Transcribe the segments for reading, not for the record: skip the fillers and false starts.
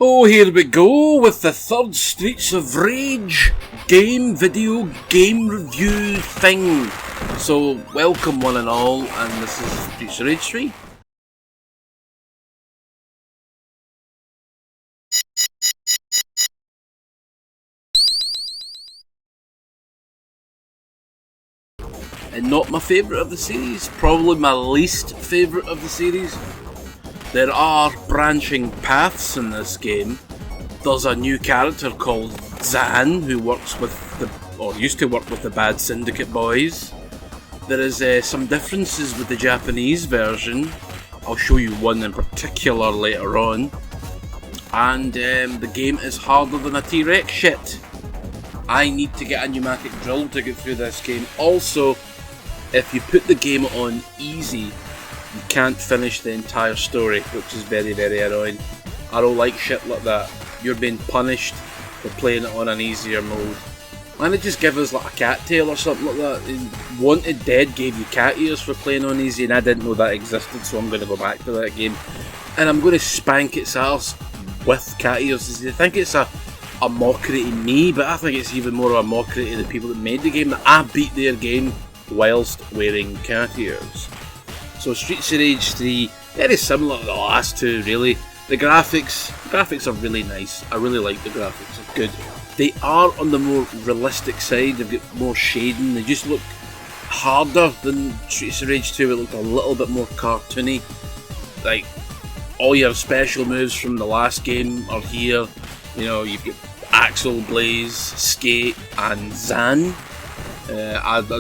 Oh, here we go with the third Streets of Rage video game review thing. So, welcome one and all, and this is Streets of Rage 3. And not my favourite of the series, probably my least favourite of the series. There are branching paths in this game. There's a new character called Zan who works with used to work with the Bad Syndicate boys. There is some differences with the Japanese version. I'll show you one in particular later on. And the game is harder than a T-Rex shit. I need to get a pneumatic drill to get through this game. Also, if you put the game on easy, you can't finish the entire story, which is very, very annoying. I don't like shit like that. You're being punished for playing it on an easier mode. Why don't they just give us like a cat tail or something like that? Wanted Dead gave you cat ears for playing on easy, and I didn't know that existed, so I'm going to go back to that game. And I'm going to spank its ass with cat ears. I think it's a mockery to me, but I think it's even more of a mockery to the people that made the game, that I beat their game whilst wearing cat ears. So Streets of Rage 3, very similar to the last two really. The graphics are really nice. I really like the graphics, they're good. They are on the more realistic side, they've got more shading, they just look harder than Streets of Rage 2, it looked a little bit more cartoony. Like, all your special moves from the last game are here. You know, you've got Axel, Blaze, Skate and Zan.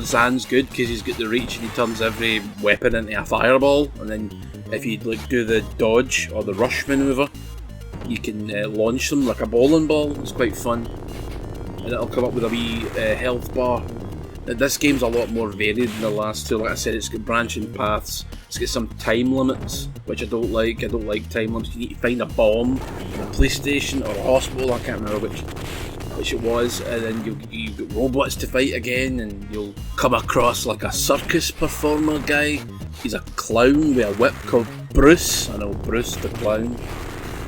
Zan's good because he's got the reach and he turns every weapon into a fireball, and then if you like do the dodge or the rush maneuver, you can launch them like a bowling ball. It's quite fun, and it'll come up with a wee health bar. Now, this game's a lot more varied than the last two. Like I said, it's got branching paths, it's got some time limits, which I don't like. I don't like time limits. You need to find a bomb in a police station or a hospital, I can't remember which it was, and then you've got robots to fight again, and you'll come across like a circus performer guy. He's a clown with a whip called Bruce. I know, Bruce the clown.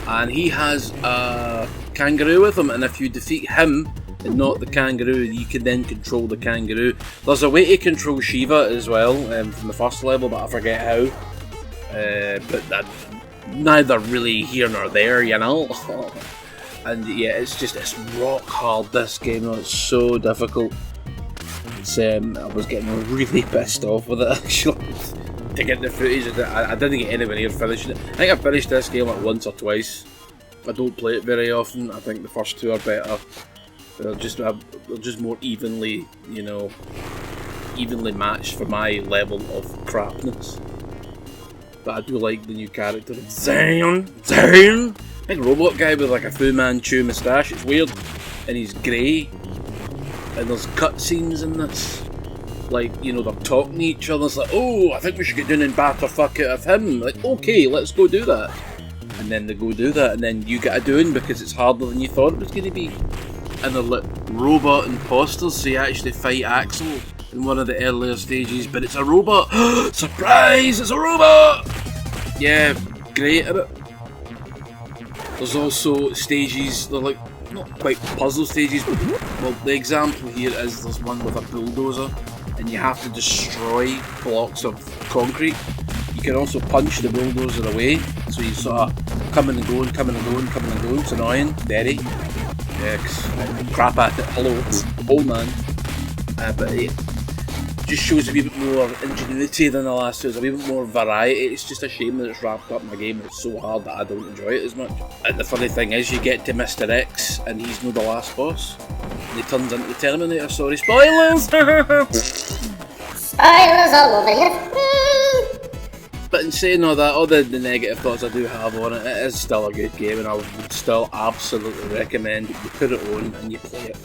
And he has a kangaroo with him, and if you defeat him and not the kangaroo, you can then control the kangaroo. There's a way to control Shiva as well from the first level, but I forget how. But that's neither really here nor there, you know. And yeah, it's rock hard, this game. It's so difficult. I was getting really pissed off with it actually. To get the footage of it, I didn't get anywhere near finishing it. I think I finished this game like once or twice. I don't play it very often. I think the first two are better. They're just more evenly, evenly matched for my level of crapness. But I do like the new character, Zan. Big robot guy with like a Fu Manchu moustache. It's weird, and he's grey. And there's cutscenes in this, like they're talking to each other. It's like, oh, I think we should get down and batter fuck out of him. Like, okay, let's go do that. And then they go do that, and then you get a doing because it's harder than you thought it was going to be. And they're like robot imposters, so you actually fight Axel in one of the earlier stages, but it's a robot. Surprise! It's a robot. Yeah, great at it. There's also stages, they're like, not quite puzzle stages, but well, the example here is there's one with a bulldozer, and you have to destroy blocks of concrete. You can also punch the bulldozer away, so you sort of coming and going. It's annoying, very. Yeah, 'cause I crap at it. Hello, it's old man. But it just shows a wee bit more ingenuity than the last two. There's a wee bit more variety. It's just a shame that it's wrapped up in a game that's so hard that I don't enjoy it as much. And the funny thing is, you get to Mr. X and he's not the last boss. And he turns into the Terminator. Sorry, spoilers! Spoilers all over here. But in saying all that, all the negative thoughts I do have on it, it is still a good game, and I would still absolutely recommend you put it on and you play it.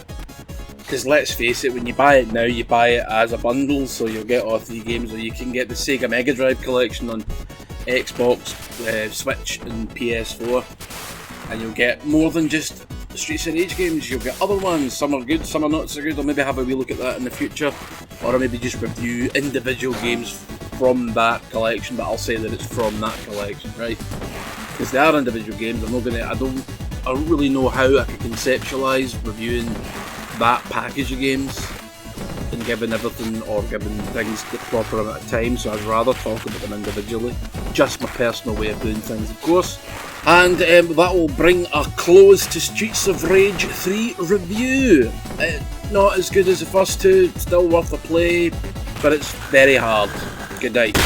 Because let's face it, when you buy it now, you buy it as a bundle, so you'll get all 3 games, or you can get the Sega Mega Drive collection on Xbox, Switch and PS4, and you'll get more than just Streets of Rage games. You'll get other ones, some are good, some are not so good. I'll maybe have a wee look at that in the future, or I'll maybe just review individual games from that collection, but I'll say that it's from that collection, right? Because they are individual games. I don't really know how I can conceptualise reviewing that package of games and giving everything or giving things the proper amount of time, so I'd rather talk about them individually. Just my personal way of doing things, of course. And that will bring a close to Streets of Rage 3 review. Not as good as the first two, still worth a play, but it's very hard. Good night.